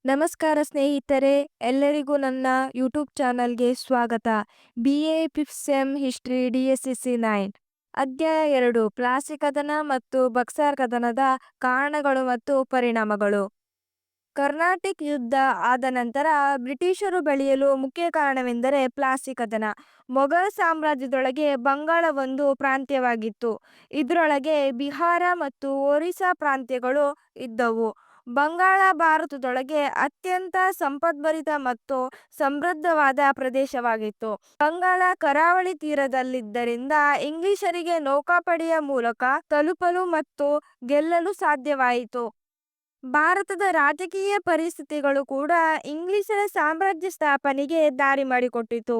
ನಮಸ್ಕಾರ ಸ್ನೇಹಿತರೆ, ಎಲ್ಲರಿಗೂ ನನ್ನ ಯೂಟ್ಯೂಬ್ ಚಾನಲ್ಗೆ ಸ್ವಾಗತ. BA fifth sem history DSCC 9 ಅಧ್ಯಾಯ 2 ಪ್ಲಾಸಿ ಕದನ ಮತ್ತು ಬಕ್ಸರ್ ಕದನದ ಕಾರಣಗಳು ಮತ್ತು ಪರಿಣಾಮಗಳು. ಕರ್ನಾಟಿಕ್ ಯುದ್ಧ ಆದ ನಂತರ ಬ್ರಿಟಿಷರು ಬೆಳೆಯಲು ಮುಖ್ಯ ಕಾರಣವೆಂದರೆ ಪ್ಲಾಸಿ ಕದನ. ಮೊಘಲ್ ಸಾಮ್ರಾಜ್ಯದೊಳಗೆ ಬಂಗಾಳ ಒಂದು ಪ್ರಾಂತ್ಯವಾಗಿತ್ತು. ಇದರೊಳಗೆ ಬಿಹಾರ ಮತ್ತು ಒರಿಸ್ಸಾ ಪ್ರಾಂತ್ಯಗಳು ಇದ್ದವು. ಬಂಗಾಳ ಭಾರತದೊಳಗೆ ಅತ್ಯಂತ ಸಂಪದ್ಭರಿತ ಮತ್ತು ಸಮೃದ್ಧವಾದ ಪ್ರದೇಶವಾಗಿತ್ತು. ಬಂಗಾಳ ಕರಾವಳಿ ತೀರದಲ್ಲಿದ್ದರಿಂದ ಇಂಗ್ಲಿಷರಿಗೆ ನೌಕಾಪಡೆಯ ಮೂಲಕ ತಲುಪಲು ಮತ್ತು ಗೆಲ್ಲಲು ಸಾಧ್ಯವಾಯಿತು. ಭಾರತದ ರಾಜಕೀಯ ಪರಿಸ್ಥಿತಿಗಳು ಕೂಡ ಇಂಗ್ಲಿಷರ ಸಾಮ್ರಾಜ್ಯ ಸ್ಥಾಪನೆಗೆ ದಾರಿ ಮಾಡಿಕೊಟ್ಟಿತು.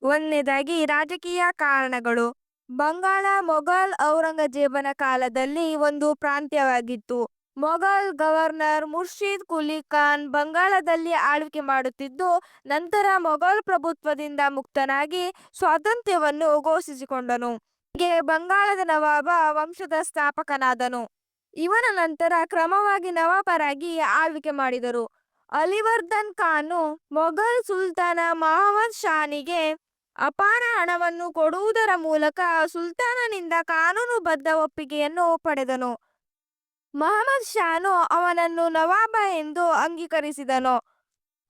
ಒಂದನೇದಾಗಿ ರಾಜಕೀಯ ಕಾರಣಗಳು. ಬಂಗಾಳ ಮೊಘಲ್ ಔರಂಗಜೇಬನ ಕಾಲದಲ್ಲಿ ಒಂದು ಪ್ರಾಂತ್ಯವಾಗಿತ್ತು. ಮೊಘಲ್ ಗವರ್ನರ್ ಮುರ್ಷಿದ್ ಕುಲಿ ಖಾನ್ ಬಂಗಾಳದಲ್ಲಿ ಆಳ್ವಿಕೆ ಮಾಡುತ್ತಿದ್ದು, ನಂತರ ಮೊಘಲ್ ಪ್ರಭುತ್ವದಿಂದ ಮುಕ್ತನಾಗಿ ಸ್ವಾತಂತ್ರ್ಯವನ್ನು ಘೋಷಿಸಿಕೊಂಡನು. ಹೀಗೆ ಬಂಗಾಳದ ನವಾಬ ವಂಶದ ಸ್ಥಾಪಕನಾದನು. ಇವನ ನಂತರ ಕ್ರಮವಾಗಿ ನವಾಬರಾಗಿ ಆಳ್ವಿಕೆ ಮಾಡಿದರು. ಅಲಿವರ್ದನ್ ಖಾನು ಮೊಘಲ್ ಸುಲ್ತಾನ ಮಹಮ್ಮದ್ ಶಾನಿಗೆ ಅಪಾರ ಹಣವನ್ನು ಕೊಡುವುದರ ಮೂಲಕ ಸುಲ್ತಾನನಿಂದ ಕಾನೂನುಬದ್ಧ ಒಪ್ಪಿಗೆಯನ್ನು ಪಡೆದನು. ಮಹಮ್ಮದ್ ಶಾನು ಅವನನ್ನು ನವಾಬ ಎಂದು ಅಂಗೀಕರಿಸಿದನು.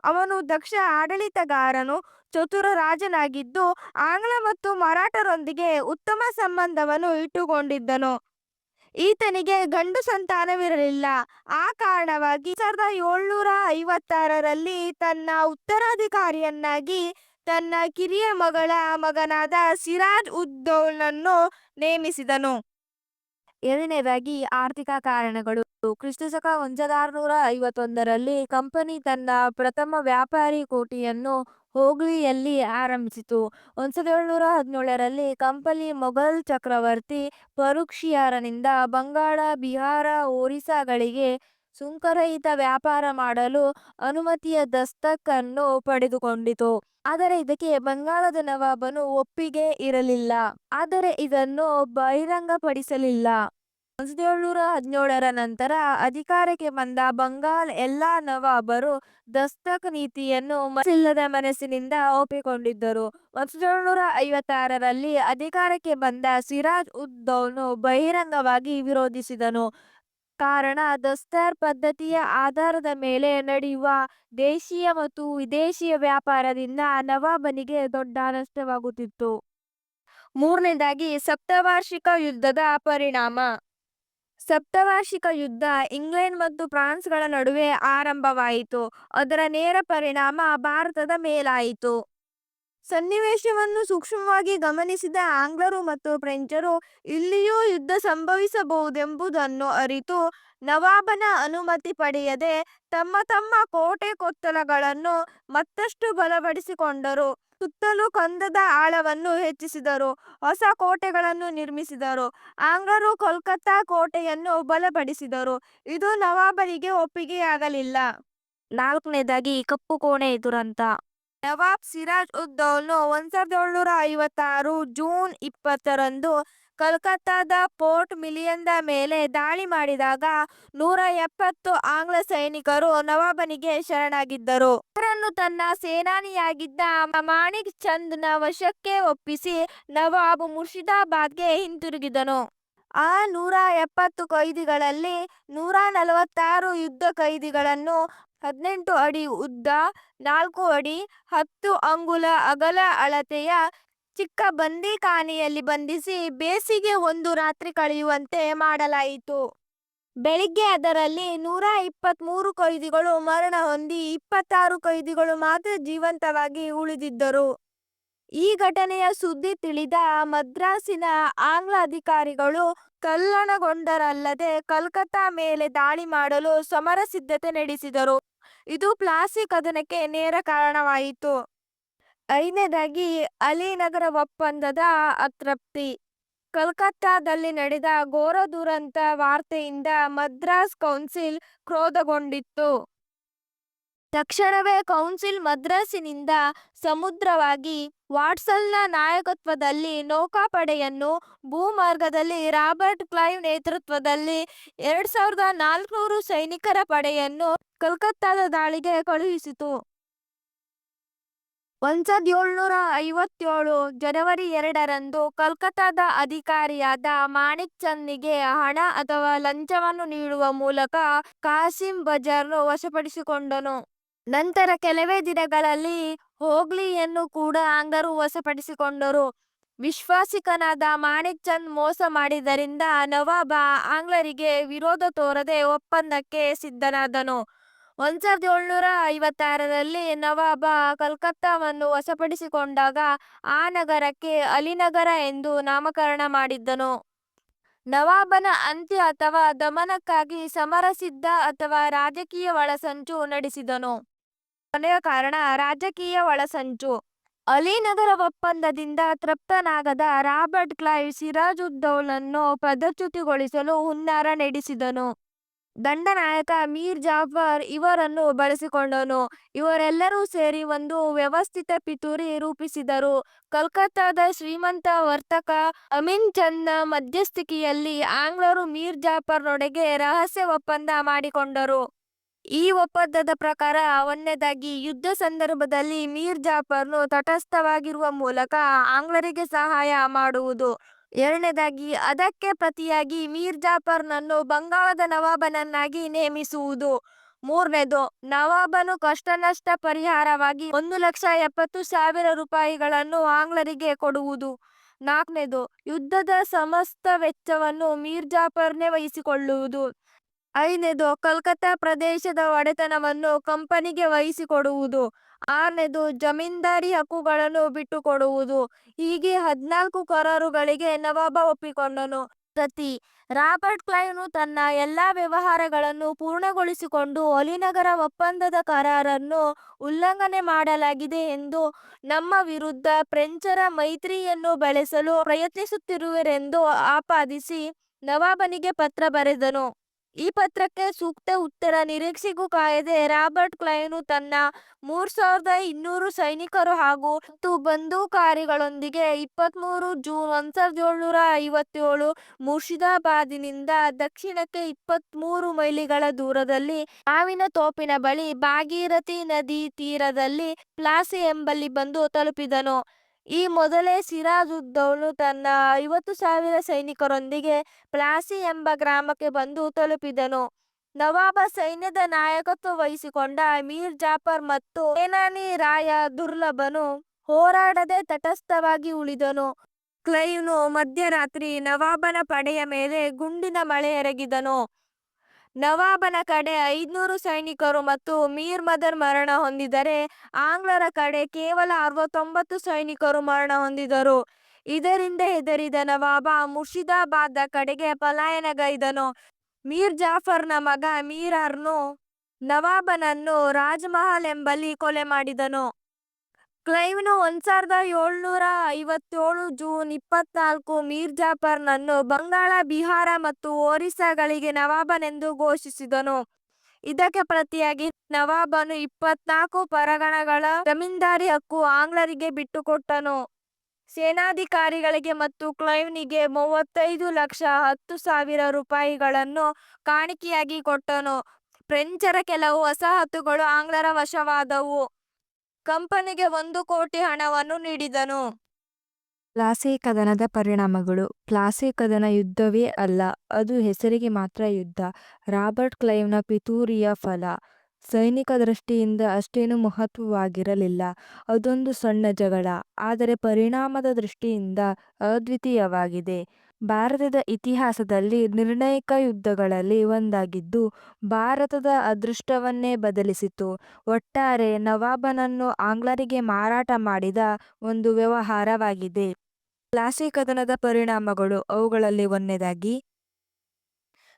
ಅವನು ದಕ್ಷ ಆಡಳಿತಗಾರನು, ಚತುರ ರಾಜನಾಗಿದ್ದು ಆಂಗ್ಲ ಮತ್ತು ಮರಾಠರೊಂದಿಗೆ ಉತ್ತಮ ಸಂಬಂಧವನ್ನು ಇಟ್ಟುಕೊಂಡಿದ್ದನು. ಈತನಿಗೆ ಗಂಡು ಸಂತಾನವಿರಲಿಲ್ಲ. ಆ ಕಾರಣವಾಗಿ 1756ರಲ್ಲಿ ತನ್ನ ಉತ್ತರಾಧಿಕಾರಿಯನ್ನಾಗಿ ತನ್ನ ಕಿರಿಯ ಮಗಳ ಮಗನಾದ ಸಿರಾಜ್ ಉದ್ ದೌಲನನ್ನು ನೇಮಿಸಿದನು. ಎರಡನೇದಾಗಿ ಆರ್ಥಿಕ ಕಾರಣಗಳು. ಕ್ರಿಸ್ತಶಕ 1651ರಲ್ಲಿ ಕಂಪನಿ ತನ್ನ ಪ್ರಥಮ ವ್ಯಾಪಾರಿ ಕೋಠಿಯನ್ನು ಹೋಗ್ಲಿಯಲ್ಲಿ ಆರಂಭಿಸಿತು. 1717ರಲ್ಲಿ ಕಂಪನಿ ಮೊಘಲ್ ಚಕ್ರವರ್ತಿ ಫರುಖ್-ಶಿಯಾರನಿಂದ ಬಂಗಾಳ, ಬಿಹಾರ, ಒರಿಸ್ಸಾಗಳಿಗೆ ಸುಂಕರಹಿತ ವ್ಯಾಪಾರ ಮಾಡಲು ಅನುಮತಿಯ ದಸ್ತಖತನ್ನು ಪಡೆದುಕೊಂಡಿತು. ಆದರೆ ಇದಕ್ಕೆ ಬಂಗಾಳದ ನವಾಬನ ಒಪ್ಪಿಗೆ ಇರಲಿಲ್ಲ. ಆದರೆ ಇದನ್ನು ಬಹಿರಂಗಪಡಿಸಲಿಲ್ಲ. 1717ರ ನಂತರ ಅಧಿಕಾರಕ್ಕೆ ಬಂದ ಬಂಗಾಳ ಎಲ್ಲಾ ನವಾಬರು ದಸ್ತಕ್ ನೀತಿಯನ್ನು ಮನಸ್ಸಿಲ್ಲದ ಮನಸ್ಸಿನಿಂದ ಒಪ್ಪಿಕೊಂಡಿದ್ದರು. 1756ರಲ್ಲಿ ಅಧಿಕಾರಕ್ಕೆ ಬಂದ ಸಿರಾಜ್ ಉದ್ ದೌಲನು ಬಹಿರಂಗವಾಗಿ ವಿರೋಧಿಸಿದನು. ಕಾರಣ, ದಸ್ತರ್ ಪದ್ಧತಿಯ ಆಧಾರದ ಮೇಲೆ ನಡೆಯುವ ದೇಶೀಯ ಮತ್ತು ವಿದೇಶಿ ವ್ಯಾಪಾರದಿಂದ ನವಾಬನಿಗೆ ದೊಡ್ಡ ನಷ್ಟವಾಗುತ್ತಿತ್ತು. ಮೂರನೇದಾಗಿ ಸಪ್ತವಾರ್ಷಿಕ ಯುದ್ಧದ ಪರಿಣಾಮ. ಸಪ್ತವಾರ್ಷಿಕ ಯುದ್ಧ ಇಂಗ್ಲೆಂಡ್ ಮತ್ತು ಫ್ರಾನ್ಸ್ಗಳ ನಡುವೆ ಆರಂಭವಾಯಿತು. ಅದರ ನೇರ ಪರಿಣಾಮ ಭಾರತದ ಮೇಲಾಯಿತು. ಸನ್ನಿವೇಶವನ್ನು ಸೂಕ್ಷ್ಮವಾಗಿ ಗಮನಿಸಿದ ಆಂಗ್ಲರು ಮತ್ತು ಫ್ರೆಂಚರು ಇಲ್ಲಿಯೂ ಯುದ್ಧ ಸಂಭವಿಸಬಹುದೆಂಬುದನ್ನು ಅರಿತು ನವಾಬನ ಅನುಮತಿ ಪಡೆಯದೆ ತಮ್ಮ ತಮ್ಮ ಕೋಟೆ ಕೊತ್ತಲಗಳನ್ನು ಮತ್ತಷ್ಟು ಬಲಪಡಿಸಿಕೊಂಡರು. ಸುತ್ತಲೂ ಕಂದದ ಆಳವನ್ನು ಹೆಚ್ಚಿಸಿದರು. ಹೊಸ ಕೋಟೆಗಳನ್ನು ನಿರ್ಮಿಸಿದರು. ಆಂಗ್ಲರು ಕೋಲ್ಕತ್ತಾ ಕೋಟೆಯನ್ನು ಬಲಪಡಿಸಿದರು. ಇದು ನವಾಬನಿಗೆ ಒಪ್ಪಿಗೆಯಾಗಲಿಲ್ಲ. ನಾಲ್ಕನೇದಾಗಿ ಕಪ್ಪು ಕೋಣೆ ದುರಂತ. ನವಾಬ್ ಸಿರಾಜ್ ಉದ್ ದೌಲನು 1756 ಜೂನ್ 20ರಂದು ಕಲ್ಕತ್ತಾದ ಫೋರ್ಟ್ ವಿಲಿಯಂನ ಮೇಲೆ ದಾಳಿ ಮಾಡಿದಾಗ 170 ಆಂಗ್ಲ ಸೈನಿಕರು ನವಾಬನಿಗೆ ಶರಣಾಗಿದ್ದರು. ಅವರನ್ನು ತನ್ನ ಸೇನಾನಿಯಾಗಿದ್ದ ಮಾಣಿಕ್ ಚಂದ್ ನ ವಶಕ್ಕೆ ಒಪ್ಪಿಸಿ ನವಾಬ್ ಮುರ್ಷಿದಾಬಾದ್ಗೆ ಹಿಂತಿರುಗಿದನು. ಆ 170 ಕೈದಿಗಳಲ್ಲಿ 146 ಯುದ್ಧ ಕೈದಿಗಳನ್ನು 18 ಅಡಿ ಉದ್ದ, 4 ಅಡಿ 10 ಅಂಗುಲ ಅಗಲ ಅಳತೆಯ ಚಿಕ್ಕ ಬಂದಿಖಾನೆಯಲ್ಲಿ ಬಂಧಿಸಿ ಬೇಸಿಗೆ ಒಂದು ರಾತ್ರಿ ಕಳೆಯುವಂತೆ ಮಾಡಲಾಯಿತು. ಬೆಳಿಗ್ಗೆ ಅದರಲ್ಲಿ 123 ಕೈದಿಗಳು ಮರಣ ಹೊಂದಿ 26 ಕೈದಿಗಳು ಮಾತ್ರ ಜೀವಂತವಾಗಿ ಉಳಿದಿದ್ದರು. ಈ ಘಟನೆಯ ಸುದ್ದಿ ತಿಳಿದ ಮದ್ರಾಸಿನ ಆಂಗ್ಲ ಅಧಿಕಾರಿಗಳು ತಲ್ಲಣಗೊಂಡರಲ್ಲದೆ ಕಲ್ಕತ್ತಾ ಮೇಲೆ ದಾಳಿ ಮಾಡಲು ಸಮರ ಸಿದ್ಧತೆ ನಡೆಸಿದರು. ಇದು ಪ್ಲಾಸಿ ಕದನಕ್ಕೆ ನೇರ ಕಾರಣವಾಯಿತು. ಐದನೇದಾಗಿ ಅಲಿನಗರ ಒಪ್ಪಂದದ ಅತೃಪ್ತಿ. ಕಲ್ಕತ್ತಾದಲ್ಲಿ ನಡೆದ ಘೋರ ದುರಂತ ವಾರ್ತೆಯಿಂದ ಮದ್ರಾಸ್ ಕೌನ್ಸಿಲ್ ಕ್ರೋಧಗೊಂಡಿತ್ತು. ತಕ್ಷಣವೇ ಕೌನ್ಸಿಲ್ ಮದ್ರಾಸಿನಿಂದ ಸಮುದ್ರವಾಗಿ ವಾಟ್ಸನ್ನ ನಾಯಕತ್ವದಲ್ಲಿ ನೌಕಾಪಡೆಯನ್ನು ಭೂಮಾರ್ಗದಲ್ಲಿ ರಾಬರ್ಟ್ ಕ್ಲೈವ್ ನೇತೃತ್ವದಲ್ಲಿ 2400 ಸೈನಿಕರ ಪಡೆಯನ್ನು ಕಲ್ಕತ್ತಾದ ದಾಳಿಗೆ ಕಳುಹಿಸಿತು. 1757 ಜನವರಿ 2ರಂದು ಕಲ್ಕತ್ತಾದ ಅಧಿಕಾರಿಯಾದ ಮಾಣಿಕ್ ಚಂದ್ನಿಗೆ ಹಣ ಅಥವಾ ಲಂಚವನ್ನು ನೀಡುವ ಮೂಲಕ ಕಾಸಿಂ ಬಜಾರ್‌ನ್ನು ವಶಪಡಿಸಿಕೊಂಡನು. ನಂತರ ಕೆಲವೇ ದಿನಗಳಲ್ಲಿ ಹೋಗ್ಲಿಯನ್ನು ಕೂಡ ಆಂಗ್ಲರು ವಶಪಡಿಸಿಕೊಂಡರು. ವಿಶ್ವಾಸಿಕನಾದ ಮಾಣಿಕ್ ಚಂದ್ ಮೋಸ ಮಾಡಿದ್ದರಿಂದ ನವಾಬ ಆಂಗ್ಲರಿಗೆ ವಿರೋಧ ತೋರದೆ ಒಪ್ಪಂದಕ್ಕೆ ಸಿದ್ಧನಾದನು. 1756ರಲ್ಲಿ ನವಾಬ ಕಲ್ಕತ್ತಾವನ್ನು ವಶಪಡಿಸಿಕೊಂಡಾಗ ಆ ನಗರಕ್ಕೆ ಅಲಿನಗರ ಎಂದು ನಾಮಕರಣ ಮಾಡಿದ್ದನು. ನವಾಬನ ಅಂತ್ಯ ಅಥವಾ ದಮನಕ್ಕಾಗಿ ಸಮರಸಿದ್ಧ ಅಥವಾ ರಾಜಕೀಯ ಒಳಸಂಚು ನಡೆಸಿದನು. ಕೊನೆಯ ಕಾರಣ ರಾಜಕೀಯ ಒಳಸಂಚು. ಅಲಿನಗರ ಒಪ್ಪಂದದಿಂದ ತೃಪ್ತನಾಗದ ರಾಬರ್ಟ್ ಕ್ಲೈವ್ ಸಿರಾಜ್-ಉದ್-ದೌಲನ್ನು ಪದಚ್ಯುತಗೊಳಿಸಲು ಹುನ್ನಾರ ನಡೆಸಿದನು. ದಂಡನಾಯಕ ಮೀರ್ ಜಾಫರ್ ಇವರನ್ನು ಬಳಸಿಕೊಂಡನು. ಇವರೆಲ್ಲರೂ ಸೇರಿ ಒಂದು ವ್ಯವಸ್ಥಿತ ಪಿತೂರಿ ರೂಪಿಸಿದರು. ಕಲ್ಕತ್ತಾದ ಶ್ರೀಮಂತ ವರ್ತಕ ಅಮೀನ್ ಚಂದ್ನ ಮಧ್ಯಸ್ಥಿಕೆಯಲ್ಲಿ ಆಂಗ್ಲರು ಮೀರ್ ಜಾಫರ್‌ನೊಂದಿಗೆ ರಹಸ್ಯ ಒಪ್ಪಂದ ಮಾಡಿಕೊಂಡರು. ಈ ಒಪ್ಪಂದದ ಪ್ರಕಾರ 1ನೇದಾಗಿ ಯುದ್ಧ ಸಂದರ್ಭದಲ್ಲಿ ಮೀರ್ ಜಾಫರ್‌ನು ತಟಸ್ಥವಾಗಿರುವ ಮೂಲಕ ಆಂಗ್ಲರಿಗೆ ಸಹಾಯ ಮಾಡುವುದು. 2ನೇದಾಗಿ ಅದಕ್ಕೆ ಪ್ರತಿಯಾಗಿ ಮೀರ್ ಜಾಫರ್‌ನನ್ನು ಬಂಗಾಳದ ನವಾಬನನ್ನಾಗಿ ನೇಮಿಸುವುದು. 3ನೇದು ನವಾಬನು ಕಷ್ಟ-ನಷ್ಟ ಪರಿಹಾರವಾಗಿ 1,70,000 ರೂಪಾಯಿಗಳನ್ನು ಆಂಗ್ಲರಿಗೆ ಕೊಡುವುದು. 4ನೇದು ಯುದ್ಧದ ಸಮಸ್ತ ವೆಚ್ಚವನ್ನು ಮೀರ್ ಜಾಫರ್‌ನೇ ವಹಿಸಿಕೊಳ್ಳುವುದು. 5ನೇದು ಕಲ್ಕತ್ತಾ ಪ್ರದೇಶದ ಒಡೆತನವನ್ನು ಕಂಪನಿಗೆ ವಹಿಸಿಕೊಡುವುದು. 6ನೇದು ಜಮೀನ್ದಾರಿ ಹಕ್ಕುಗಳನ್ನು ಬಿಟ್ಟುಕೊಡುವುದು. ಹೀಗೆ 14 ಕರಾರುಗಳಿಗೆ ನವಾಬ ಒಪ್ಪಿಕೊಂಡನು. ಪ್ರತಿ ರಾಬರ್ಟ್ ಕ್ಲೈವ್‌ನು ತನ್ನ ಎಲ್ಲಾ ವ್ಯವಹಾರಗಳನ್ನು ಪೂರ್ಣಗೊಳಿಸಿಕೊಂಡು ಅಲಿನಗರ ಒಪ್ಪಂದದ ಕರಾರನ್ನು ಉಲ್ಲಂಘನೆ ಮಾಡಲಾಗಿದೆ ಎಂದು ನಮ್ಮ ವಿರುದ್ಧ ಫ್ರೆಂಚರ ಮೈತ್ರಿಯನ್ನು ಬೆಳೆಸಲು ಪ್ರಯತ್ನಿಸುತ್ತಿರುವಿರೆಂದು ಆಪಾದಿಸಿ ನವಾಬನಿಗೆ ಪತ್ರ ಬರೆದನು. ಈ ಪತ್ರಕ್ಕೆ ಸೂಕ್ತ ಉತ್ತರ ನಿರೀಕ್ಷೆಗೂ ಕಾಯದೆ ರಾಬರ್ಟ್ ಕ್ಲೈವ್‌ನು ತನ್ನ 3200 ಸೈನಿಕರು ಹಾಗೂ 10 ಬಂದೂಕುಧಾರಿಗಳೊಂದಿಗೆ 23 ಜೂನ್ 1757 ಮುರ್ಷಿದಾಬಾದಿನಿಂದ ದಕ್ಷಿಣಕ್ಕೆ 23 ಮೈಲಿಗಳ ದೂರದಲ್ಲಿ ಮಾವಿನ ತೋಪಿನ ಬಳಿ ಭಾಗೀರಥಿ ನದಿ ತೀರದಲ್ಲಿ ಪ್ಲಾಸಿ ಎಂಬಲ್ಲಿ ಬಂದು ತಲುಪಿದನು. ಈ ಮೊದಲೇ ಸಿರಾಜ್-ಉದ್-ದೌಲ ತನ್ನ 50,000 ಸೈನಿಕರೊಂದಿಗೆ ಪ್ಲಾಸಿ ಎಂಬ ಗ್ರಾಮಕ್ಕೆ ಬಂದು ತಲುಪಿದನು. ನವಾಬ ಸೈನ್ಯದ ನಾಯಕತ್ವ ವಹಿಸಿಕೊಂಡ ಮೀರ್ ಜಾಫರ್ ಮತ್ತು ಸೇನಾನಿ ರಾಯ ದುರ್ಲಭನು ಹೋರಾಡದೆ ತಟಸ್ಥವಾಗಿ ಉಳಿದನು. ಕ್ಲೈವ್‌ನು ಮಧ್ಯರಾತ್ರಿ ನವಾಬನ ಪಡೆಯ ಮೇಲೆ ಗುಂಡಿನ ಮಳೆ ಎರಗಿದನು. ನವಾಬನ ಕಡೆ 500 ಸೈನಿಕರು ಮತ್ತು ಮೀರ್ ಮದನ್ ಮರಣ ಹೊಂದಿದರೆ ಆಂಗ್ಲರ ಕಡೆ ಕೇವಲ 69 ಸೈನಿಕರು ಮರಣ ಹೊಂದಿದರು. ಇದರಿಂದ ಹೆದರಿದ ನವಾಬ ಮುರ್ಷಿದಾಬಾದ ಕಡೆಗೆ ಪಲಾಯನಗೈದನು. ಮೀರ್ ಜಾಫರ್‌ನ ಮಗ ಮೀರಾರ್‌ನು ನವಾಬನನ್ನು ರಾಜಮಹಲ್ ಎಂಬಲ್ಲಿ ಕೊಲೆ ಮಾಡಿದನು. ಕ್ಲೈವ್‌ನು 1757 ಜೂನ್ 24 ಮೀರ್ ಜಾಫರ್‌ನನ್ನು ಬಂಗಾಳ, ಬಿಹಾರ ಮತ್ತು ಒರಿಸ್ಸಾಗಳಿಗೆ ನವಾಬನೆಂದು ಘೋಷಿಸಿದನು. ಇದಕ್ಕೆ ಪ್ರತಿಯಾಗಿ ನವಾಬನು 24 ಪರಗಣಗಳ ಜಮೀನ್ದಾರಿ ಹಕ್ಕು ಆಂಗ್ಲರಿಗೆ ಬಿಟ್ಟುಕೊಟ್ಟನು. ಸೇನಾಧಿಕಾರಿಗಳಿಗೆ ಮತ್ತು ಕ್ಲೈವ್‌ನಿಗೆ 35,10,000 ರೂಪಾಯಿಗಳನ್ನು ಕಾಣಿಕೆಯಾಗಿ ಕೊಟ್ಟನು. ಫ್ರೆಂಚರ ಕೆಲವು ವಸಾಹತುಗಳು ಆಂಗ್ಲರ ವಶವಾದವು. ಕಂಪನಿಗೆ 1 ಕೋಟಿ ಹಣವನ್ನು ನೀಡಿದನು. ಪ್ಲಾಸಿ ಕದನದ ಪರಿಣಾಮಗಳು. ಪ್ಲಾಸಿ ಕದನ ಯುದ್ಧವೇ ಅಲ್ಲ, ಅದು ಹೆಸರಿಗೆ ಮಾತ್ರ ಯುದ್ಧ. ರಾಬರ್ಟ್ ಕ್ಲೈವ್‌ನ ಪಿತೂರಿಯ ಫಲ. ಸೈನಿಕ ದೃಷ್ಟಿಯಿಂದ ಅಷ್ಟೇನೂ ಮಹತ್ವವಾಗಿರಲಿಲ್ಲ. ಅದೊಂದು ಸಣ್ಣ ಜಗಳ. ಆದರೆ ಪರಿಣಾಮದ ದೃಷ್ಟಿಯಿಂದ ಅದ್ವಿತೀಯವಾಗಿದೆ. ಭಾರತದ ಇತಿಹಾಸದಲ್ಲಿ ನಿರ್ಣಾಯಕ ಯುದ್ಧಗಳಲ್ಲಿ ಒಂದಾಗಿದ್ದು, ಭಾರತದ ಅದೃಷ್ಟವನ್ನೇ ಬದಲಿಸಿತು. ಒಟ್ಟಾರೆ ನವಾಬನನ್ನು ಆಂಗ್ಲರಿಗೆ ಮಾರಾಟ ಮಾಡಿದ ಒಂದು ವ್ಯವಹಾರವಾಗಿದೆ. ಪ್ಲಾಸಿ ಕದನದ ಪರಿಣಾಮಗಳು. ಅವುಗಳಲ್ಲಿ 1ನೇದಾಗಿ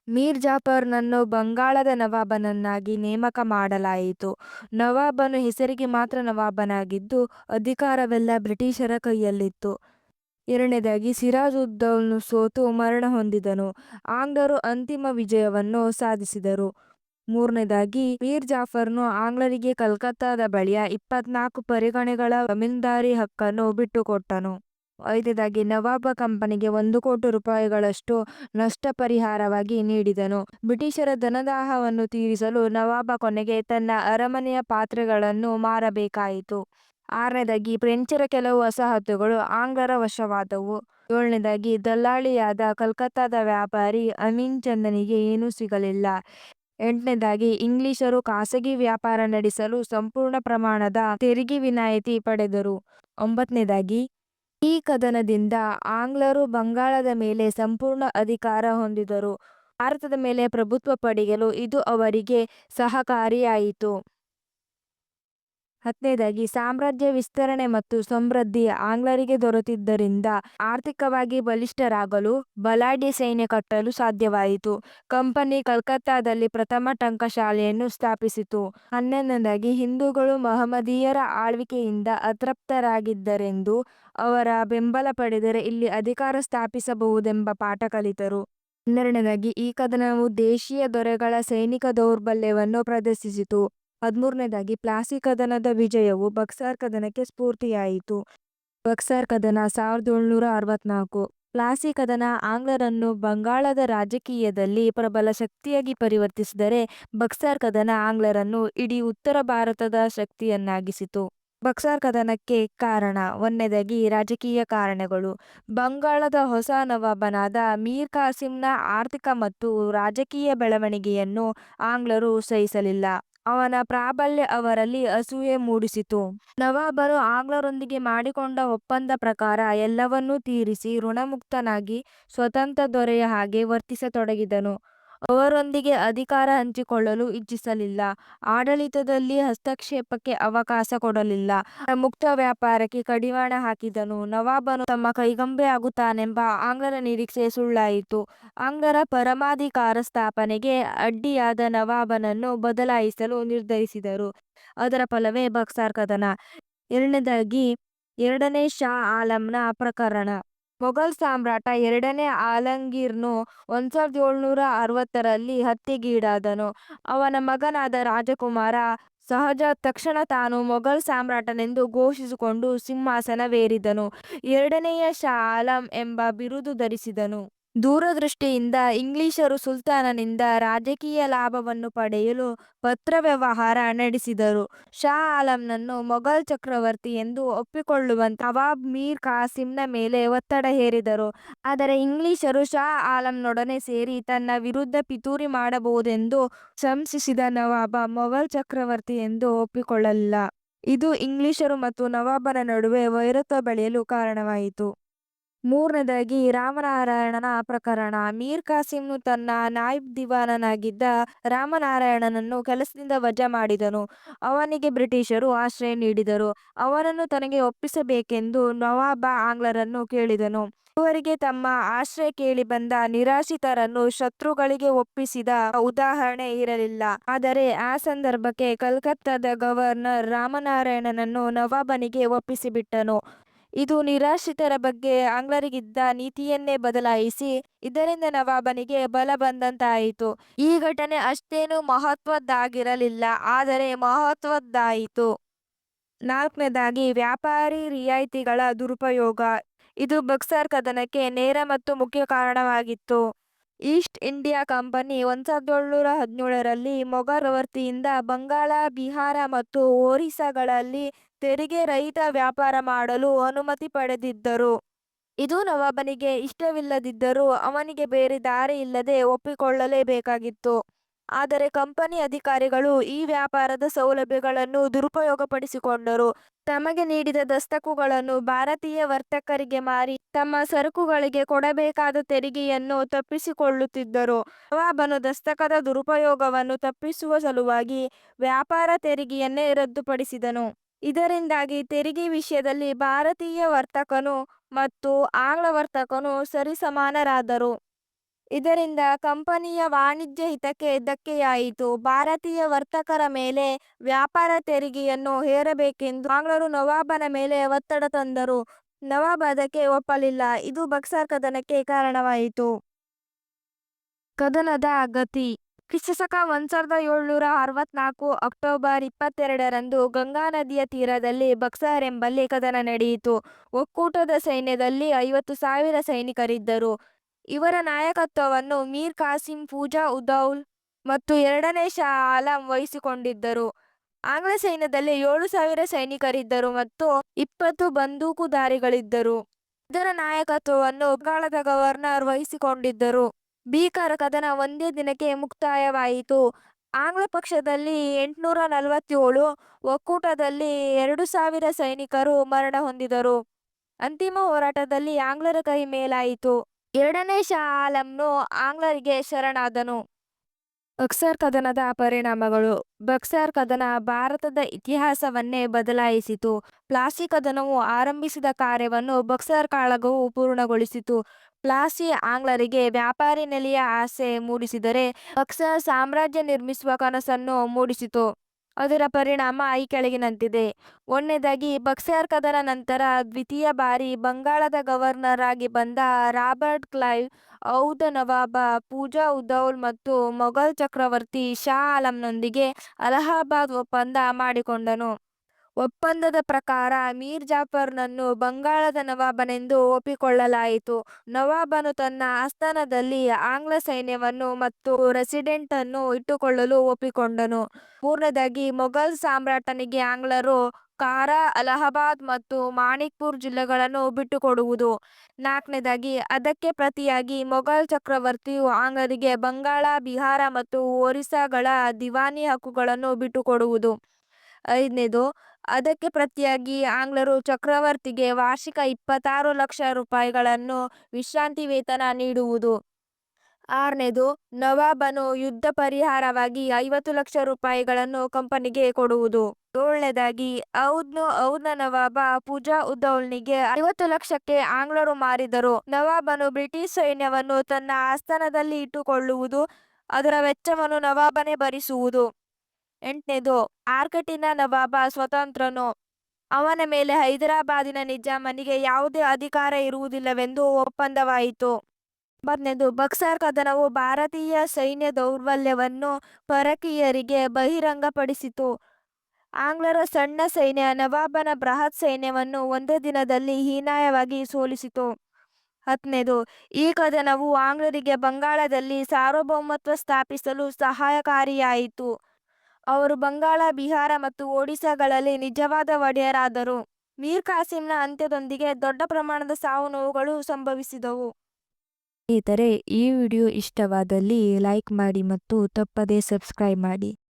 ಮೀರ್ ಜಾಫರ್‌ನನ್ನು ಬಂಗಾಳದ ನವಾಬನನ್ನಾಗಿ ನೇಮಕ ಮಾಡಲಾಯಿತು. ನವಾಬನು ಹೆಸರಿಗೆ ಮಾತ್ರ ನವಾಬನಾಗಿದ್ದು, ಅಧಿಕಾರವೆಲ್ಲ ಬ್ರಿಟಿಷರ ಕೈಯಲ್ಲಿತ್ತು. 2ನೇದಾಗಿ ಸಿರಾಜ್-ಉದ್-ದೌಲನು ಸೋತು ಮರಣ ಹೊಂದಿದನು. ಆಂಗ್ಲರು ಅಂತಿಮ ವಿಜಯವನ್ನು ಸಾಧಿಸಿದರು. ಮೂರನೇದಾಗಿ ಮೀರ್ ಜಾಫರ್ನು ಆಂಗ್ಲರಿಗೆ ಕಲ್ಕತ್ತಾದ ಬಳಿಯ 24 ಪರಿಗಣೆಗಳ ಜಮೀನ್ದಾರಿ ಹಕ್ಕನ್ನು ಬಿಟ್ಟುಕೊಟ್ಟನು. ಐದನೇದಾಗಿ ನವಾಬ ಕಂಪನಿಗೆ 1 ಕೋಟಿ ರೂಪಾಯಿಗಳಷ್ಟು ನಷ್ಟ ಪರಿಹಾರವಾಗಿ ನೀಡಿದನು. ಬ್ರಿಟಿಷರ ಧನದಾಹವನ್ನು ತೀರಿಸಲು ನವಾಬ ಕೊನೆಗೆ ತನ್ನ ಅರಮನೆಯ ಪಾತ್ರೆಗಳನ್ನು ಮಾರಬೇಕಾಯಿತು. ಆರನೇದಾಗಿ ಫ್ರೆಂಚರ ಕೆಲವು ವಸಾಹತುಗಳು ಆಂಗ್ಲರ ವಶವಾದವು. ಏಳನೇದಾಗಿ ದಲ್ಲಾಳಿಯಾದ ಕಲ್ಕತ್ತಾದ ವ್ಯಾಪಾರಿ ಅಮೀನ್ ಚಂದನಿಗೆ ಏನೂ ಸಿಗಲಿಲ್ಲ. ಎಂಟನೇದಾಗಿ ಇಂಗ್ಲಿಷರು ಖಾಸಗಿ ವ್ಯಾಪಾರ ನಡೆಸಲು ಸಂಪೂರ್ಣ ಪ್ರಮಾಣದ ತೆರಿಗೆ ವಿನಾಯಿತಿ ಪಡೆದರು. ಒಂಬತ್ತನೇದಾಗಿ ಈ ಕದನದಿಂದ ಆಂಗ್ಲರು ಬಂಗಾಳದ ಮೇಲೆ ಸಂಪೂರ್ಣ ಅಧಿಕಾರ ಹೊಂದಿದರು. ಭಾರತದ ಮೇಲೆ ಪ್ರಭುತ್ವ ಪಡೆಯಲು ಇದು ಅವರಿಗೆ ಸಹಕಾರಿಯಾಯಿತು. ಹತ್ತನೇದಾಗಿ ಸಾಮ್ರಾಜ್ಯ ವಿಸ್ತರಣೆ ಮತ್ತು ಸಮೃದ್ಧಿ ಆಂಗ್ಲರಿಗೆ ದೊರೆತಿದ್ದರಿಂದ ಆರ್ಥಿಕವಾಗಿ ಬಲಿಷ್ಠರಾಗಲು ಬಲಾಢ್ಯ ಸೈನ್ಯ ಕಟ್ಟಲು ಸಾಧ್ಯವಾಯಿತು. ಕಂಪನಿ ಕಲ್ಕತ್ತಾದಲ್ಲಿ ಪ್ರಥಮ ಟಂಕಶಾಲೆಯನ್ನು ಸ್ಥಾಪಿಸಿತು. ಹನ್ನೊಂದನೇದಾಗಿ ಹಿಂದೂಗಳು ಮಹಮ್ಮದೀಯರ ಆಳ್ವಿಕೆಯಿಂದ ಅತೃಪ್ತರಾಗಿದ್ದರೆಂದು ಅವರ ಬೆಂಬಲ ಪಡೆದರೆ ಇಲ್ಲಿ ಅಧಿಕಾರ ಸ್ಥಾಪಿಸಬಹುದೆಂಬ ಪಾಠ ಕಲಿತರು. 12ನೇದಾಗಿ ಈ ಕದನವು ದೇಶೀಯ ದೊರೆಗಳ ಸೈನಿಕ ದೌರ್ಬಲ್ಯವನ್ನು ಪ್ರದರ್ಶಿಸಿತು. 13ನೇದಾಗಿ ಪ್ಲಾಸಿ ಕದನದ ವಿಜಯವು ಬಕ್ಸರ್ ಕದನಕ್ಕೆ ಸ್ಫೂರ್ತಿಯಾಯಿತು. ಬಕ್ಸರ್ ಕದನ 1764. ಪ್ಲಾಸಿ ಕದನ ಆಂಗ್ಲರನ್ನು ಬಂಗಾಳದ ರಾಜಕೀಯದಲ್ಲಿ ಪ್ರಬಲ ಶಕ್ತಿಯಾಗಿ ಪರಿವರ್ತಿಸಿದರೆ, ಬಕ್ಸರ್ ಕದನ ಆಂಗ್ಲರನ್ನು ಇಡೀ ಉತ್ತರ ಭಾರತದ ಶಕ್ತಿಯನ್ನಾಗಿಸಿತು. ಬಕ್ಸರ್ ಕದನಕ್ಕೆ ಕಾರಣ. 1ನೇದಾಗಿ ರಾಜಕೀಯ ಕಾರಣಗಳು. ಬಂಗಾಳದ ಹೊಸ ನವಾಬನಾದ ಮೀರ್ ಕಾಸಿಂನ ಆರ್ಥಿಕ ಮತ್ತು ರಾಜಕೀಯ ಬೆಳವಣಿಗೆಯನ್ನು ಆಂಗ್ಲರು ಸಹಿಸಲಿಲ್ಲ. ಅವನ ಪ್ರಾಬಲ್ಯ ಅವರಲ್ಲಿ ಅಸೂಯೆ ಮೂಡಿಸಿತು. ನವಾಬನು ಆಂಗ್ಲರೊಂದಿಗೆ ಮಾಡಿಕೊಂಡ ಒಪ್ಪಂದ ಪ್ರಕಾರ ಎಲ್ಲವನ್ನೂ ತೀರಿಸಿ ಋಣಮುಕ್ತನಾಗಿ ಸ್ವತಂತ್ರ ದೊರೆಯ ಹಾಗೆ ವರ್ತಿಸತೊಡಗಿದನು. ಅವರೊಂದಿಗೆ ಅಧಿಕಾರ ಹಂಚಿಕೊಳ್ಳಲು ಇಚ್ಛಿಸಲಿಲ್ಲ. ಆಡಳಿತದಲ್ಲಿ ಹಸ್ತಕ್ಷೇಪಕ್ಕೆ ಅವಕಾಶ ಕೊಡಲಿಲ್ಲ. ಮುಕ್ತ ವ್ಯಾಪಾರಕ್ಕೆ ಕಡಿವಾಣ ಹಾಕಿದನು. ನವಾಬನು ತಮ್ಮ ಕೈಗೊಂಬೆಯಾಗುತ್ತಾನೆಂಬ ಆಂಗ್ಲರ ನಿರೀಕ್ಷೆ ಸುಳ್ಳಾಯಿತು. ಆಂಗ್ಲರ ಪರಮಾಧಿಕಾರ ಸ್ಥಾಪನೆಗೆ ಅಡ್ಡಿಯಾದ ನವಾಬನನ್ನು ಬದಲಾಯಿಸಲು ನಿರ್ಧರಿಸಿದರು. ಅದರ ಫಲವೇ ಬಕ್ಸರ್ ಕದನ. ಎರಡನೇದಾಗಿ ಎರಡನೇ ಶಾ ಆಲಂನ ಪ್ರಕರಣ. ಮೊಘಲ್ ಸಾಮ್ರಾಟ ಎರಡನೇ ಆಲಂಗೀರ್ನು 1760ರಲ್ಲಿ ಹತ್ಯೆಗೀಡಾದನು. ಅವನ ಮಗನಾದ ರಾಜಕುಮಾರ ಶಹಜಾದ್ ತಕ್ಷಣ ತಾನು ಮೊಘಲ್ ಸಾಮ್ರಾಟನೆಂದು ಘೋಷಿಸಿಕೊಂಡು ಸಿಂಹಾಸನವೇರಿದನು. ಎರಡನೆಯ ಶಾ ಆಲಂ ಎಂಬ ಬಿರುದು ಧರಿಸಿದನು. ದೂರದೃಷ್ಟಿಯಿಂದ ಇಂಗ್ಲಿಷರು ಸುಲ್ತಾನನಿಂದ ರಾಜಕೀಯ ಲಾಭವನ್ನು ಪಡೆಯಲು ಪತ್ರವ್ಯವಹಾರ ನಡೆಸಿದರು. ಶಾ ಆಲಂನನ್ನು ಮೊಘಲ್ ಚಕ್ರವರ್ತಿ ಎಂದು ಒಪ್ಪಿಕೊಳ್ಳುವಂತೆ ನವಾಬ್ ಮೀರ್ ಕಾಸಿಂನ ಮೇಲೆ ಒತ್ತಡ ಹೇರಿದರು. ಆದರೆ ಇಂಗ್ಲಿಷರು ಶಾ ಆಲಂನೊಡನೆ ಸೇರಿ ತನ್ನ ವಿರುದ್ಧ ಪಿತೂರಿ ಮಾಡಬಹುದೆಂದು ಸಂಶಯಿಸಿದ ನವಾಬ ಮೊಘಲ್ ಚಕ್ರವರ್ತಿ ಎಂದು ಒಪ್ಪಿಕೊಳ್ಳಲಿಲ್ಲ. ಇದು ಇಂಗ್ಲಿಷರು ಮತ್ತು ನವಾಬನ ನಡುವೆ ವೈರತ್ವ ಬೆಳೆಯಲು ಕಾರಣವಾಯಿತು. ಮೂರನೇದಾಗಿ ರಾಮನಾರಾಯಣನ ಪ್ರಕರಣ. ಮೀರ್ ಕಾಸಿಂನು ತನ್ನ ನಾಯಿಬ್ ದಿವಾನನಾಗಿದ್ದ ರಾಮನಾರಾಯಣನನ್ನು ಕೆಲಸದಿಂದ ವಜಾ ಮಾಡಿದನು. ಅವನಿಗೆ ಬ್ರಿಟಿಷರು ಆಶ್ರಯ ನೀಡಿದರು. ಅವನನ್ನು ತನಗೆ ಒಪ್ಪಿಸಬೇಕೆಂದು ನವಾಬ ಆಂಗ್ಲರನ್ನು ಕೇಳಿದನು. ಇದುವರೆಗೆ ತಮ್ಮ ಆಶ್ರಯ ಕೇಳಿ ಬಂದ ನಿರಾಶ್ರಿತರನ್ನು ಶತ್ರುಗಳಿಗೆ ಒಪ್ಪಿಸಿದ ಉದಾಹರಣೆ ಇರಲಿಲ್ಲ. ಆದರೆ ಆ ಸಂದರ್ಭಕ್ಕೆ ಕಲ್ಕತ್ತಾದ ಗವರ್ನರ್ ರಾಮನಾರಾಯಣನನ್ನು ನವಾಬನಿಗೆ ಒಪ್ಪಿಸಿಬಿಟ್ಟನು. ಇದು ನಿರಾಶ್ರಿತರ ಬಗ್ಗೆ ಆಂಗ್ಲರಿಗಿದ್ದ ನೀತಿಯನ್ನೇ ಬದಲಾಯಿಸಿ, ಇದರಿಂದ ನವಾಬನಿಗೆ ಬಲ ಬಂದಂತಾಯಿತು. ಈ ಘಟನೆ ಅಷ್ಟೇನೂ ಮಹತ್ವದ್ದಾಗಿರಲಿಲ್ಲ, ಆದರೆ ಮಹತ್ವದ್ದಾಯಿತು. ನಾಲ್ಕನೇದಾಗಿ ವ್ಯಾಪಾರಿ ರಿಯಾಯಿತಿಗಳ ದುರುಪಯೋಗ. ಇದು ಬಕ್ಸರ್ ಕದನಕ್ಕೆ ನೇರ ಮತ್ತು ಮುಖ್ಯ ಕಾರಣವಾಗಿತ್ತು. ಈಸ್ಟ್ ಇಂಡಿಯಾ ಕಂಪನಿ 1717ರಲ್ಲಿ ಮೊಘಲ್ ಚಕ್ರವರ್ತಿಯಿಂದ ಬಂಗಾಳ, ಬಿಹಾರ ಮತ್ತು ಒರಿಸ್ಸಾಗಳಲ್ಲಿ ತೆರಿಗೆ ರಹಿತ ವ್ಯಾಪಾರ ಮಾಡಲು ಅನುಮತಿ ಪಡೆದಿದ್ದರು. ಇದು ನವಾಬನಿಗೆ ಇಷ್ಟವಿಲ್ಲದಿದ್ದರೂ ಅವನಿಗೆ ಬೇರೆ ದಾರಿಯಿಲ್ಲದೆ ಒಪ್ಪಿಕೊಳ್ಳಲೇಬೇಕಾಗಿತ್ತು. ಆದರೆ ಕಂಪನಿ ಅಧಿಕಾರಿಗಳು ಈ ವ್ಯಾಪಾರದ ಸೌಲಭ್ಯಗಳನ್ನು ದುರುಪಯೋಗಪಡಿಸಿಕೊಂಡರು. ತಮಗೆ ನೀಡಿದ ದಸ್ತಕುಗಳನ್ನು ಭಾರತೀಯ ವರ್ತಕರಿಗೆ ಮಾರಿ ತಮ್ಮ ಸರಕುಗಳಿಗೆ ಕೊಡಬೇಕಾದ ತೆರಿಗೆಯನ್ನು ತಪ್ಪಿಸಿಕೊಳ್ಳುತ್ತಿದ್ದರು. ನವಾಬನು ದಸ್ತಕದ ದುರುಪಯೋಗವನ್ನು ತಪ್ಪಿಸುವ ಸಲುವಾಗಿ ವ್ಯಾಪಾರ ತೆರಿಗೆಯನ್ನೇ ರದ್ದುಪಡಿಸಿದನು. ಇದರಿಂದಾಗಿ ತೆರಿಗೆ ವಿಷಯದಲ್ಲಿ ಭಾರತೀಯ ವರ್ತಕನು ಮತ್ತು ಆಂಗ್ಲ ವರ್ತಕನು ಸರಿಸಮಾನರಾದರು. ಇದರಿಂದ ಕಂಪನಿಯ ವಾಣಿಜ್ಯ ಹಿತಕ್ಕೆ ಧಕ್ಕೆಯಾಯಿತು. ಭಾರತೀಯ ವರ್ತಕರ ಮೇಲೆ ವ್ಯಾಪಾರ ತೆರಿಗೆಯನ್ನು ಹೇರಬೇಕೆಂದು ಆಂಗ್ಲರು ನವಾಬನ ಮೇಲೆ ಒತ್ತಡ ತಂದರು. ನವಾಬ ಅದಕ್ಕೆ ಒಪ್ಪಲಿಲ್ಲ. ಇದು ಬಕ್ಸರ್ ಕದನಕ್ಕೆ ಕಾರಣವಾಯಿತು. ಕದನದ ಗತಿ. ಕ್ರಿಸ್ತಶಕ 1764 ಅಕ್ಟೋಬರ್ 22ರಂದು ಗಂಗಾ ನದಿಯ ತೀರದಲ್ಲಿ ಬಕ್ಸರ್ ಎಂಬಲ್ಲಿ ಕದನ ನಡೆಯಿತು. ಒಕ್ಕೂಟದ ಸೈನ್ಯದಲ್ಲಿ 50,000 ಸೈನಿಕರಿದ್ದರು. ಇವರ ನಾಯಕತ್ವವನ್ನು ಮೀರ್ ಕಾಸಿಂ ಫೂಜಾ ಉದೌಲ್ ಮತ್ತು ಎರಡನೇ ಶಾ ಆಲಂ ವಹಿಸಿಕೊಂಡಿದ್ದರು. ಆಂಗ್ಲ ಸೈನ್ಯದಲ್ಲಿ 7,000 ಸೈನಿಕರಿದ್ದರು ಮತ್ತು 20 ಬಂದೂಕುಧಾರಿಗಳಿದ್ದರು. ಇದರ ನಾಯಕತ್ವವನ್ನು ಬಂಗಾಳದ ಗವರ್ನರ್ ವಹಿಸಿಕೊಂಡಿದ್ದರು. ಭೀಕರ ಕದನ ಒಂದೇ ದಿನಕ್ಕೆ ಮುಕ್ತಾಯವಾಯಿತು. ಆಂಗ್ಲ ಪಕ್ಷದಲ್ಲಿ 847, ಒಕ್ಕೂಟದಲ್ಲಿ 2,000 ಸೈನಿಕರು ಮರಣ ಹೊಂದಿದರು. ಅಂತಿಮ ಹೋರಾಟದಲ್ಲಿ ಆಂಗ್ಲರ ಕೈ ಮೇಲಾಯಿತು. ಎರಡನೇ ಶಾ ಆಲಂನು ಆಂಗ್ಲರಿಗೆ ಶರಣಾದನು. ಬಕ್ಸರ್ ಕದನದ ಪರಿಣಾಮಗಳು. ಬಕ್ಸರ್ ಕದನ ಭಾರತದ ಇತಿಹಾಸವನ್ನೇ ಬದಲಾಯಿಸಿತು. ಪ್ಲಾಸಿ ಕದನವು ಆರಂಭಿಸಿದ ಕಾರ್ಯವನ್ನು ಬಕ್ಸರ್ ಕಾಳಗವು ಪೂರ್ಣಗೊಳಿಸಿತು. ಪ್ಲಾಸಿ ಆಂಗ್ಲರಿಗೆ ವ್ಯಾಪಾರಿ ನೆಲೆಯ ಆಸೆ ಮೂಡಿಸಿದರೆ ಬಕ್ಸರ್ ಸಾಮ್ರಾಜ್ಯ ನಿರ್ಮಿಸುವ ಕನಸನ್ನು ಮೂಡಿಸಿತು. ಅದರ ಪರಿಣಾಮ ಈ ಕೆಳಗಿನಂತಿದೆ. ಒಂದನೇದಾಗಿ, ಬಕ್ಸರ್ ಕದನ ನಂತರ ದ್ವಿತೀಯ ಬಾರಿ ಬಂಗಾಳದ ಗವರ್ನರ್ ಆಗಿ ಬಂದ ರಾಬರ್ಟ್ ಕ್ಲೈವ್ ಔದ್ ನವಾಬ ಫೂಜಾ ಉದೌಲ್ ಮತ್ತು ಮೊಘಲ್ ಚಕ್ರವರ್ತಿ ಶಾ ಆಲಂನೊಂದಿಗೆ ಅಲಹಾಬಾದ್ ಒಪ್ಪಂದ ಮಾಡಿಕೊಂಡನು. ಒಪ್ಪಂದದ ಪ್ರಕಾರ ಮೀರ್ ಜಾಫರ್ನನ್ನು ಬಂಗಾಳದ ನವಾಬನೆಂದು ಒಪ್ಪಿಕೊಳ್ಳಲಾಯಿತು. ನವಾಬನು ತನ್ನ ಆಸ್ಥಾನದಲ್ಲಿ ಆಂಗ್ಲ ಸೈನ್ಯವನ್ನು ಮತ್ತು ರೆಸಿಡೆಂಟ್ ಅನ್ನು ಇಟ್ಟುಕೊಳ್ಳಲು ಒಪ್ಪಿಕೊಂಡನು. ಮೂರನೇದಾಗಿ, ಮೊಘಲ್ ಸಾಮ್ರಾಟನಿಗೆ ಆಂಗ್ಲರು ಕಾರಾ, ಅಲಹಾಬಾದ್ ಮತ್ತು ಮಾಣಿಕ್ಪುರ್ ಜಿಲ್ಲೆಗಳನ್ನು ಬಿಟ್ಟುಕೊಡುವುದು. ನಾಲ್ಕನೇದಾಗಿ, ಅದಕ್ಕೆ ಪ್ರತಿಯಾಗಿ ಮೊಘಲ್ ಚಕ್ರವರ್ತಿಯು ಆಂಗ್ಲರಿಗೆ ಬಂಗಾಳ, ಬಿಹಾರ ಮತ್ತು ಒರಿಸ್ಸಾಗಳ ದಿವಾನಿ ಹಕ್ಕುಗಳನ್ನು ಬಿಟ್ಟುಕೊಡುವುದು. ಐದನೇದು, ಅದಕ್ಕೆ ಪ್ರತಿಯಾಗಿ ಆಂಗ್ಲರು ಚಕ್ರವರ್ತಿಗೆ ವಾರ್ಷಿಕ 26 ಲಕ್ಷ ರೂಪಾಯಿಗಳನ್ನು ವಿಶ್ರಾಂತಿ ವೇತನ ನೀಡುವುದು. ಆರನೇದು, ನವಾಬನು ಯುದ್ಧ ಪರಿಹಾರವಾಗಿ 50 ಲಕ್ಷ ರೂಪಾಯಿಗಳನ್ನು ಕಂಪನಿಗೆ ಕೊಡುವುದು. ಏಳನೇದಾಗಿ, ಔದ್ನ ನವಾಬ ಫೂಜಾ ಉದೌಲ್ನಿಗೆ 50 ಲಕ್ಷಕ್ಕೆ ಆಂಗ್ಲರು ಮಾರಿದರು. ನವಾಬನು ಬ್ರಿಟಿಷ್ ಸೈನ್ಯವನ್ನು ತನ್ನ ಆಸ್ಥಾನದಲ್ಲಿ ಇಟ್ಟುಕೊಳ್ಳುವುದು. ಅದರ ವೆಚ್ಚವನ್ನು ನವಾಬನೇ ಭರಿಸುವುದು. ಎಂಟನೇದು, ಆರ್ಕಟಿನ ನವಾಬ ಸ್ವತಂತ್ರನು. ಅವನ ಮೇಲೆ ಹೈದರಾಬಾದಿನ ನಿಜಾಮನಿಗೆ ಯಾವುದೇ ಅಧಿಕಾರ ಇರುವುದಿಲ್ಲವೆಂದು ಒಪ್ಪಂದವಾಯಿತು. ಒಂಬತ್ತನೇದು, ಬಕ್ಸರ್ ಕದನವು ಭಾರತೀಯ ಸೈನ್ಯ ದೌರ್ಬಲ್ಯವನ್ನು ಪರಕೀಯರಿಗೆ ಬಹಿರಂಗಪಡಿಸಿತು. ಆಂಗ್ಲರ ಸಣ್ಣ ಸೈನ್ಯ ನವಾಬನ ಬೃಹತ್ ಸೈನ್ಯವನ್ನು ಒಂದೇ ದಿನದಲ್ಲಿ ಹೀನಾಯವಾಗಿ ಸೋಲಿಸಿತು. ಹತ್ತನೇದು, ಈ ಕದನವು ಆಂಗ್ಲರಿಗೆ ಬಂಗಾಳದಲ್ಲಿ ಸಾರ್ವಭೌಮತ್ವ ಸ್ಥಾಪಿಸಲು ಸಹಾಯಕಾರಿಯಾಯಿತು. ಅವರು ಬಂಗಾಳ, ಬಿಹಾರ ಮತ್ತು ಒಡಿಸ್ಸಾಗಳಲ್ಲಿ ನಿಜವಾದ ಒಡೆಯರಾದರು. ಮೀರ್ ಕಾಸಿಂನ ಅಂತ್ಯದೊಂದಿಗೆ ದೊಡ್ಡ ಪ್ರಮಾಣದ ಸಾವು-ನೋವುಗಳು ಸಂಭವಿಸಿದವು. ಸ್ನೇಹಿತರೆ, ಈ ವಿಡಿಯೋ ಇಷ್ಟವಾದಲ್ಲಿ ಲೈಕ್ ಮಾಡಿ ಮತ್ತು ತಪ್ಪದೇ ಸಬ್ಸ್ಕ್ರೈಬ್ ಮಾಡಿ.